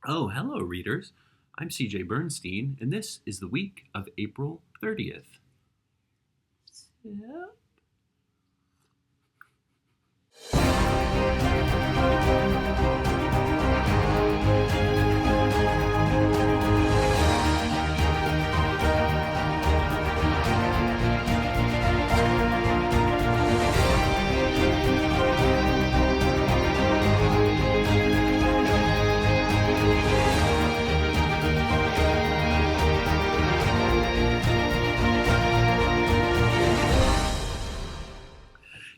Oh, hello, readers. I'm CJ Bernstein, and this is the week of April 30th. Yep.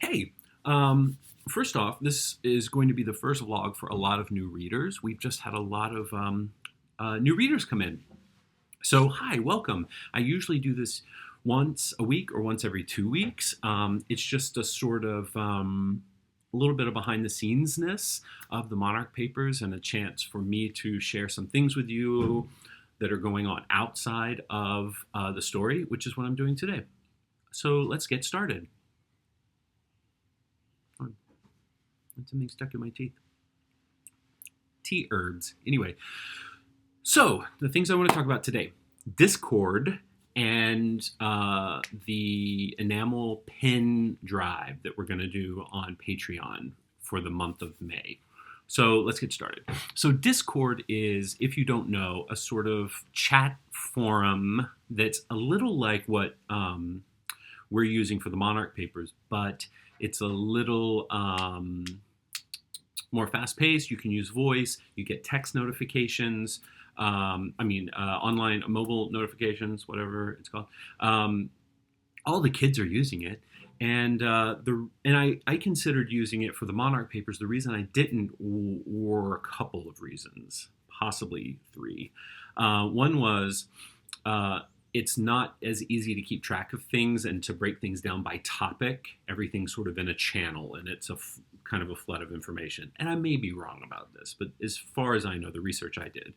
Hey, first off, this is going to be the first vlog for a lot of new readers. We've just had a lot of new readers come in. So, hi, welcome. I usually do this once a week or once every 2 weeks. It's just a sort of a little bit of behind the scenes-ness of the Monarch Papers and a chance for me to share some things with you that are going on outside of the story, which is what I'm doing today. So let's get started. That's something stuck in my teeth. Tea herbs. Anyway, so the things I want to talk about today: Discord and the Enamel pin drive that we're going to do on Patreon for the month of May. So let's get started. So Discord is, if you don't know, a sort of chat forum that's a little like what we're using for the Monarch Papers, but it's a little more fast-paced. You can use voice. You get text notifications. Online mobile notifications, whatever it's called. All the kids are using it, and I considered using it for the Monarch Papers. The reason I didn't were a couple of reasons, possibly three. One was it's not as easy to keep track of things and to break things down by topic. Everything's sort of in a channel, and it's kind of a flood of information. And I may be wrong about this, but as far as I know, the research I did,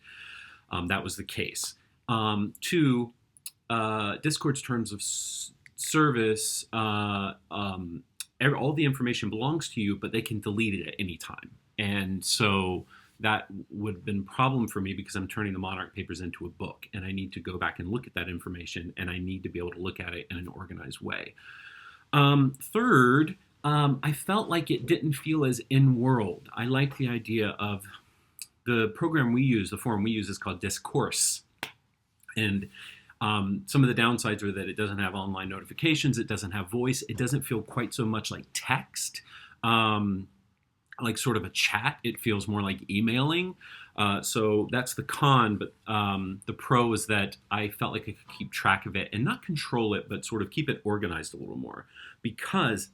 that was the case. Two, Discord's terms of service, all the information belongs to you, but they can delete it at any time. And so that would have been a problem for me because I'm turning the Monarch Papers into a book, and I need to go back and look at that information, and I need to be able to look at it in an organized way. Third, I felt like it didn't feel as in-world. I like the idea of the program we use, the forum we use is called Discourse. And some of the downsides are that it doesn't have online notifications, it doesn't have voice, it doesn't feel quite so much like text. Like sort of a chat. It feels more like emailing. So that's the con, but the pro is that I felt like I could keep track of it and not control it, but sort of keep it organized a little more, because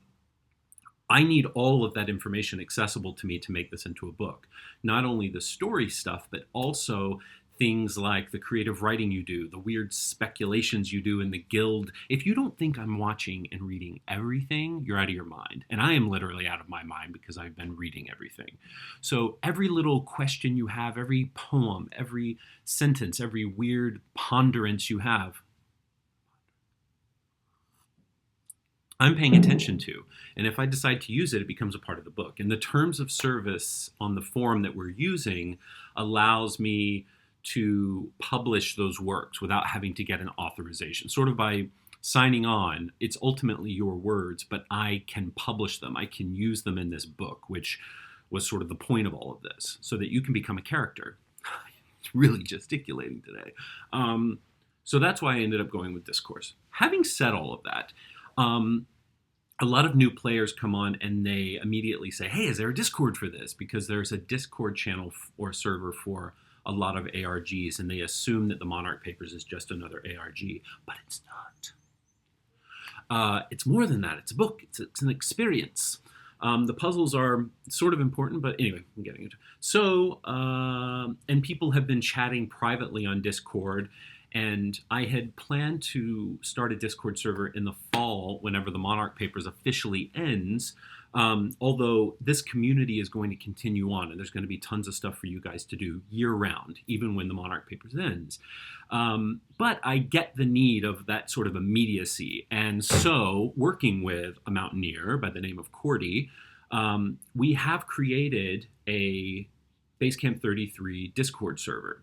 I need all of that information accessible to me to make this into a book. Not only the story stuff, but also things like the creative writing you do, the weird speculations you do in the guild. If you don't think I'm watching and reading everything, you're out of your mind. And I am literally out of my mind because I've been reading everything. So every little question you have, every poem, every sentence, every weird ponderance you have, I'm paying attention to. And if I decide to use it, it becomes a part of the book. And the terms of service on the forum that we're using allows me to publish those works without having to get an authorization. Sort of by signing on, it's ultimately your words, but I can publish them. I can use them in this book, which was sort of the point of all of this, so that you can become a character. It's really gesticulating today. So that's why I ended up going with Discourse. Having said all of that, a lot of new players come on and they immediately say, hey, is there a Discord for this? Because there's a Discord channel or server for a lot of ARGs, and they assume that the Monarch Papers is just another ARG, but it's not. It's more than that. It's a book. It's an experience. The puzzles are sort of important, but anyway, I'm getting into it. So, and people have been chatting privately on Discord, and I had planned to start a Discord server in the fall whenever the Monarch Papers officially ends. Although this community is going to continue on, and there's going to be tons of stuff for you guys to do year-round, even when the Monarch Papers ends. But I get the need of that sort of immediacy. And so, working with a mountaineer by the name of Cordy, we have created a Basecamp 33 Discord server.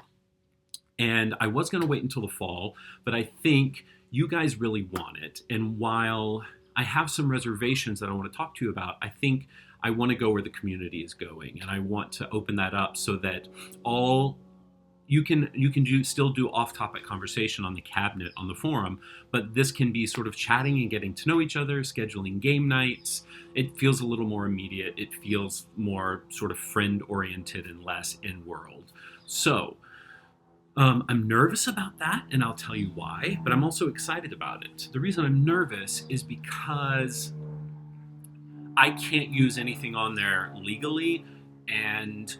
And I was going to wait until the fall, but I think you guys really want it. And while I have some reservations that I want to talk to you about, I think I want to go where the community is going, and I want to open that up so that all you can still do off-topic conversation on the cabinet on the forum, but this can be sort of chatting and getting to know each other, scheduling game nights. It feels a little more immediate. It feels more sort of friend-oriented and less in-world. So I'm nervous about that, and I'll tell you why, but I'm also excited about it. The reason I'm nervous is because I can't use anything on there legally, and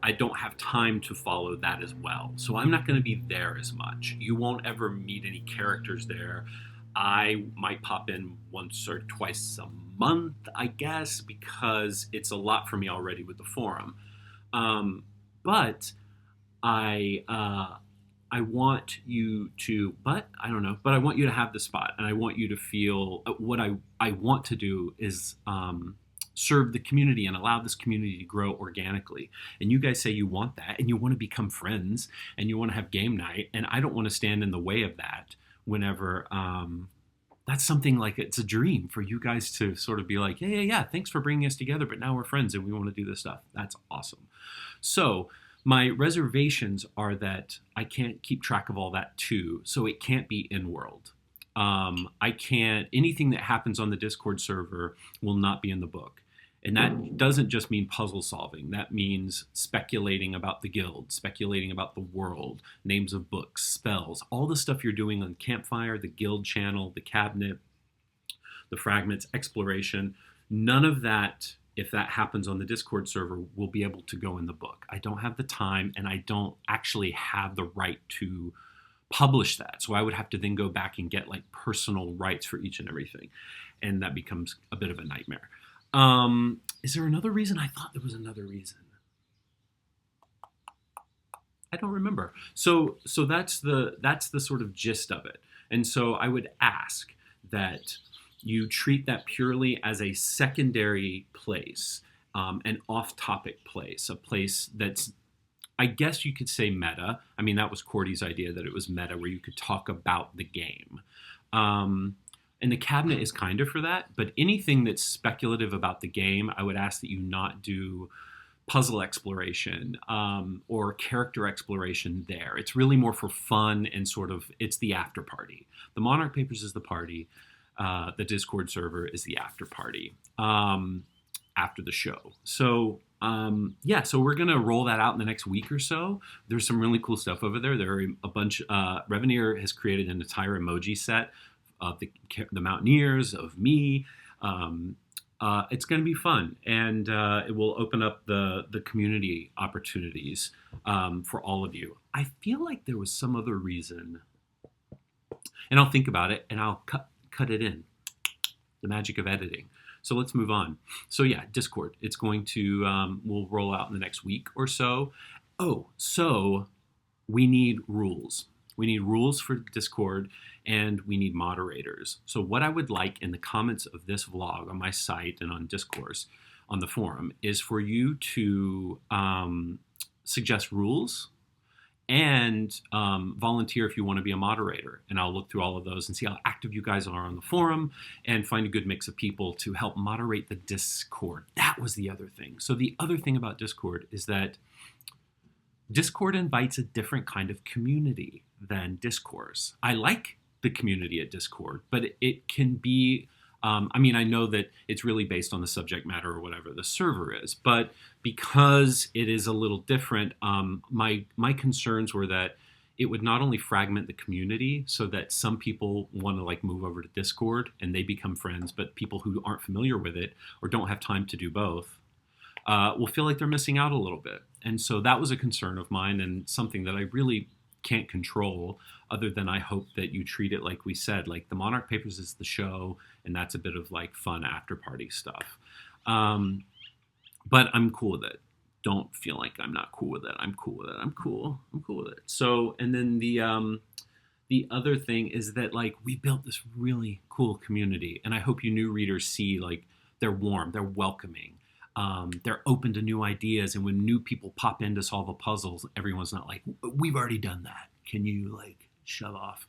I don't have time to follow that as well. So I'm not going to be there as much. You won't ever meet any characters there. I might pop in once or twice a month, I guess, because it's a lot for me already with the forum. But I want you to, but I don't know, but I want you to have the spot, and I want you to feel what I want to do is serve the community and allow this community to grow organically. And you guys say you want that, and you want to become friends, and you want to have game night, and I don't want to stand in the way of that whenever that's something like it's a dream for you guys to sort of be like, yeah, thanks for bringing us together, but now we're friends and we want to do this stuff. That's awesome. So my reservations are that I can't keep track of all that too, so it can't be in-world. I can't, anything that happens on the Discord server will not be in the book. And that doesn't just mean puzzle solving. That means speculating about the guild, speculating about the world, names of books, spells, all the stuff you're doing on Campfire, the guild channel, the cabinet, the fragments, exploration. None of that, if that happens on the Discord server, will be able to go in the book. I don't have the time, and I don't actually have the right to publish that. So I would have to then go back and get like personal rights for each and everything. And that becomes a bit of a nightmare. Is there another reason? I thought there was another reason. I don't remember. So that's the sort of gist of it. And so I would ask that you treat that purely as a secondary place, an off-topic place, a place that's, I guess you could say meta. I mean, that was Cordy's idea, that it was meta, where you could talk about the game. And the cabinet is kind of for that, but anything that's speculative about the game, I would ask that you not do puzzle exploration or character exploration there. It's really more for fun and sort of, it's the after party. The Monarch Papers is the party. The Discord server is the after party after the show. So so we're going to roll that out in the next week or so. There's some really cool stuff over there. There are a bunch, Reveneer has created an entire emoji set of the Mountaineers, of me. It's going to be fun, and it will open up the community opportunities for all of you. I feel like there was some other reason, and I'll think about it, and I'll cut it in. The magic of editing. So let's move on. So yeah, Discord. It's going to, we'll roll out in the next week or so. Oh, so we need rules. We need rules for Discord, and we need moderators. So what I would like in the comments of this vlog on my site and on Discourse on the forum is for you to suggest rules and volunteer if you want to be a moderator. And I'll look through all of those and see how active you guys are on the forum and find a good mix of people to help moderate the Discord. That was the other thing. So the other thing about Discord is that Discord invites a different kind of community than Discourse. I like the community at Discord, but it can be, I mean, I know that it's really based on the subject matter or whatever the server is, but because it is a little different, my concerns were that it would not only fragment the community so that some people want to like move over to Discord and they become friends, but people who aren't familiar with it or don't have time to do both will feel like they're missing out a little bit. And so that was a concern of mine and something that I really can't control, other than I hope that you treat it like we said, like the Monarch Papers is the show, and that's a bit of like fun after party stuff. But I'm cool with it. Don't feel like I'm not cool with it. I'm cool with it. I'm cool with it. So, and then the other thing is that like we built this really cool community, and I hope you new readers see like they're warm, they're welcoming. They're open to new ideas, and when new people pop in to solve a puzzle, everyone's not like, "We've already done that. Can you like shove off?"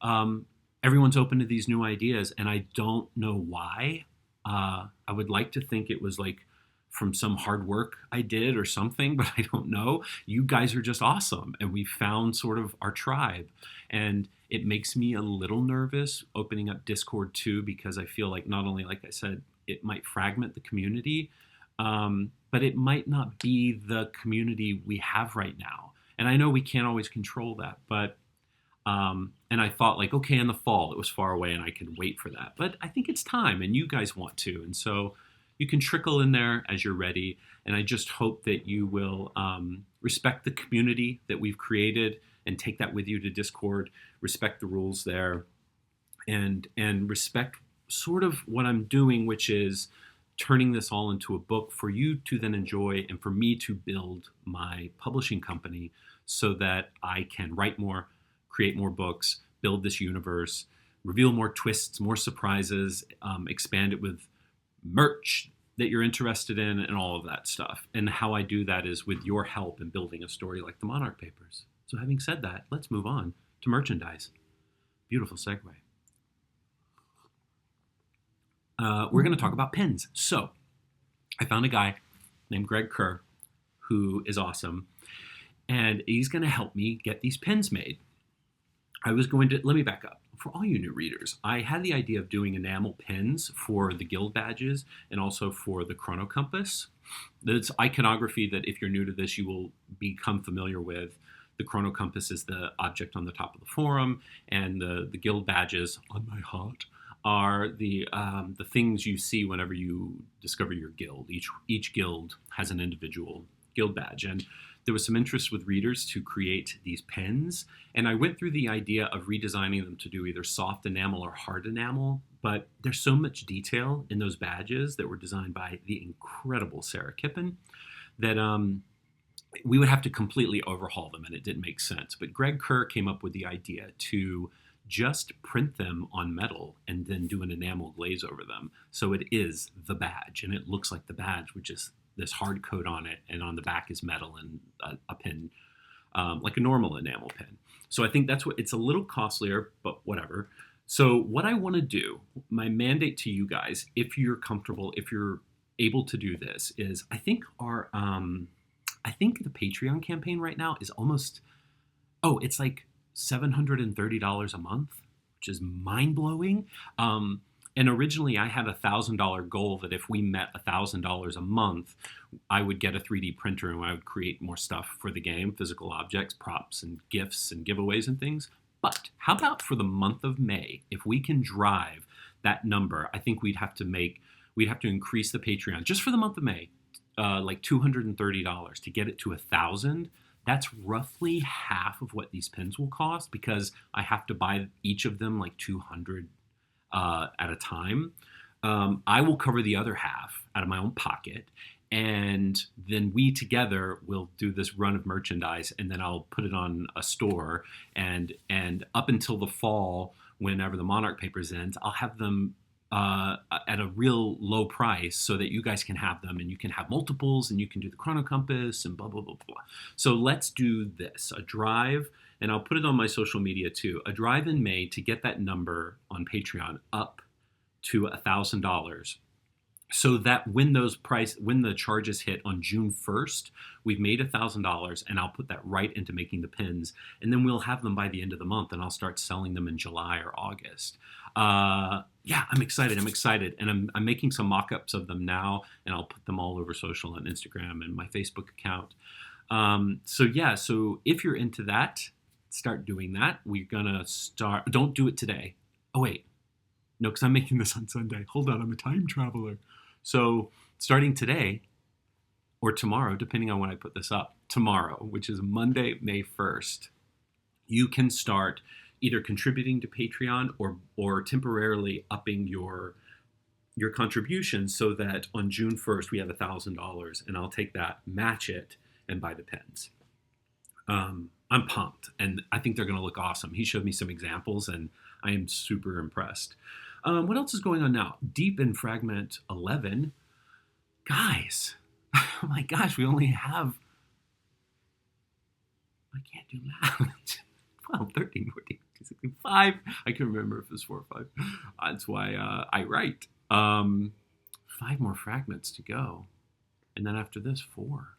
Um, Everyone's open to these new ideas, and I don't know why. I would like to think it was like from some hard work I did or something, but I don't know. You guys are just awesome, and we found sort of our tribe, and it makes me a little nervous opening up Discord too, because I feel like not only, like I said, it might fragment the community, but it might not be the community we have right now. And I know we can't always control that, but and I thought like, okay, in the fall, it was far away and I could wait for that. But I think it's time, and you guys want to. And so you can trickle in there as you're ready. And I just hope that you will respect the community that we've created and take that with you to Discord, respect the rules there, and respect sort of what I'm doing, which is turning this all into a book for you to then enjoy and for me to build my publishing company so that I can write more, create more books, build this universe, reveal more twists, more surprises, expand it with merch that you're interested in and all of that stuff. And how I do that is with your help in building a story like the Monarch Papers. So having said that, let's move on to merchandise. Beautiful segue. We're going to talk about pins. So I found a guy named Greg Kerr who is awesome, and he's going to help me get these pins made. Let me back up. For all you new readers, I had the idea of doing enamel pins for the guild badges and also for the chrono compass. That's iconography that if you're new to this, you will become familiar with. The chrono compass is the object on the top of the forum, and the guild badges on my heart are the things you see whenever you discover your guild. Each guild has an individual guild badge, and there was some interest with readers to create these pens, and I went through the idea of redesigning them to do either soft enamel or hard enamel, but there's so much detail in those badges that were designed by the incredible Sarah Kippen that we would have to completely overhaul them, and it didn't make sense. But Greg Kerr came up with the idea to just print them on metal and then do an enamel glaze over them. So it is the badge, and it looks like the badge, which is this hard coat on it, and on the back is metal and a pin, like a normal enamel pin. So I think it's a little costlier, but whatever. So what I want to do, my mandate to you guys, if you're comfortable, if you're able to do this, is I think I think the Patreon campaign right now is almost, it's like $730 a month, which is mind-blowing. And originally I had $1,000 goal that if we met $1,000 a month, I would get a 3D printer and I would create more stuff for the game, physical objects, props and gifts and giveaways and things. But how about for the month of May, if we can drive that number, I think we'd have to increase the Patreon just for the month of May, like $230 to get it to 1,000. That's roughly half of what these pins will cost because I have to buy each of them like 200 at a time. I will cover the other half out of my own pocket, and then we together will do this run of merchandise, and then I'll put it on a store, and up until the fall, whenever the Monarch Papers ends, I'll have them at a real low price so that you guys can have them and you can have multiples and you can do the chrono compass and blah, blah, blah, blah. So let's do this, a drive, and I'll put it on my social media too, a drive in May to get that number on Patreon up to $1,000 so that when the charges hit on June 1st, we've made $1,000, and I'll put that right into making the pins, and then we'll have them by the end of the month, and I'll start selling them in July or August. Yeah, I'm excited, and I'm making some mock-ups of them now, and I'll put them all over social and Instagram and my Facebook account. So if you're into that, start doing that. We're gonna start. Don't do it today. Oh wait, no, because I'm making this on Sunday. Hold on, I'm a time traveler. So starting today or tomorrow, depending on when I put this up, tomorrow, which is Monday, May 1st, you can start either contributing to Patreon or temporarily upping your contribution so that on June 1st we have $1,000, and I'll take that, match it, and buy the pens. I'm pumped, and I think they're going to look awesome. He showed me some examples, and I am super impressed. What else is going on now? Deep in Fragment 11, Guys, oh my gosh, we only have, I can't do math. 12, 13, 14, 15, 16, 5. I can remember if it was 4 or 5. That's why I write. 5 more fragments to go. And then after this, 4.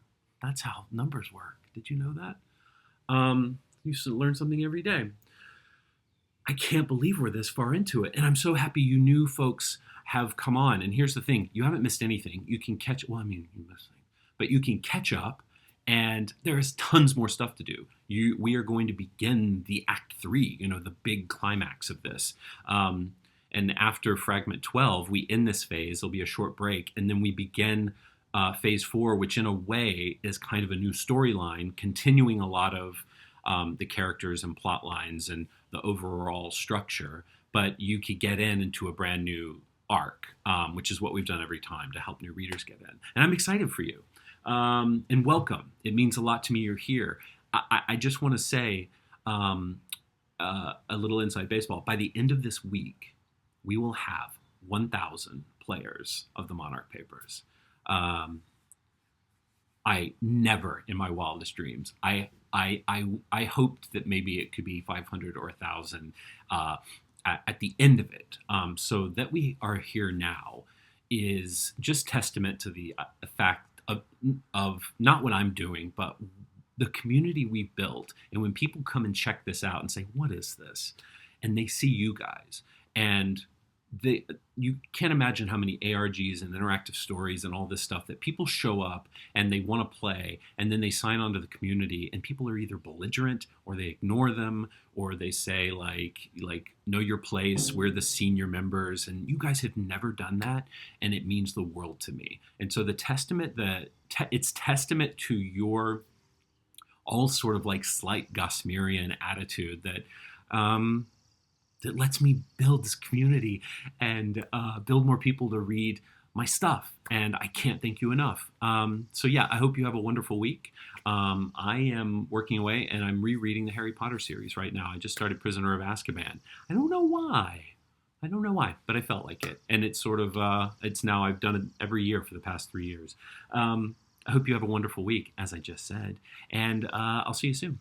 That's how numbers work. Did you know that? You should learn something every day. I can't believe we're this far into it. And I'm so happy you new folks have come on. And here's the thing. You haven't missed anything. You can catch, well, I mean, you missed things, but you can catch up. And there is tons more stuff to do. We are going to begin the Act 3, the big climax of this. And after Fragment 12, we end this phase. There'll be a short break. And then we begin Phase 4, which in a way is kind of a new storyline, continuing a lot of the characters and plot lines and the overall structure. But you could get into a brand new arc, which is what we've done every time to help new readers get in. And I'm excited for you. And welcome. It means a lot to me you're here. I just want to say a little inside baseball. By the end of this week, we will have 1,000 players of the Monarch Papers. I never, in my wildest dreams, I hoped that maybe it could be 500 or 1,000 at the end of it. So that we are here now is just testament to the fact of not what I'm doing, but the community we've built. And when people come and check this out and say, what is this? And they see you guys, and you can't imagine how many ARGs and interactive stories and all this stuff that people show up and they want to play, and then they sign on to the community, and people are either belligerent or they ignore them, or they say like know your place, we're the senior members, and you guys have never done that, and it means the world to me. And so it's testament to your all sort of like slight Gosmerian attitude that lets me build this community and build more people to read my stuff. And I can't thank you enough. So yeah, I hope you have a wonderful week. I am working away and I'm rereading the Harry Potter series right now. I just started Prisoner of Azkaban. I don't know why, but I felt like it. And it's sort of, it's now I've done it every year for the past 3 years. I hope you have a wonderful week, as I just said. And I'll see you soon.